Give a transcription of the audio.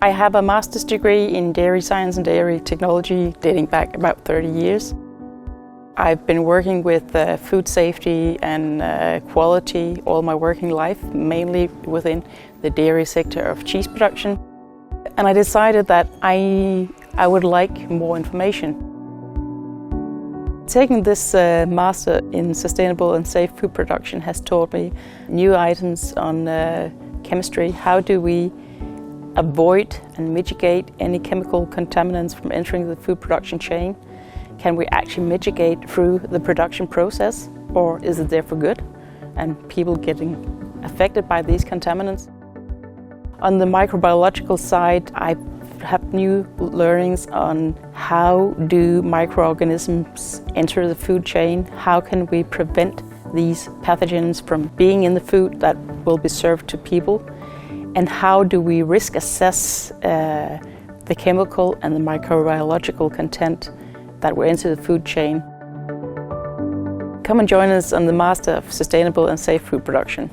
I have a master's degree in dairy science and dairy technology dating back about 30 years. I've been working with food safety and quality all my working life, mainly within the dairy sector of cheese production. And I decided that I would like more information. Taking this master in sustainable and safe food production has taught me new items on chemistry. How do we avoid and mitigate any chemical contaminants from entering the food production chain? Can we actually mitigate through the production process, or is it there for good and people getting affected by these contaminants? On the microbiological side, I have new learnings on how do microorganisms enter the food chain, how can we prevent these pathogens from being in the food that will be served to people, and how do we risk assess the chemical and the microbiological content that will enter the food chain. Come and join us on the Master of Sustainable and Safe Food Production.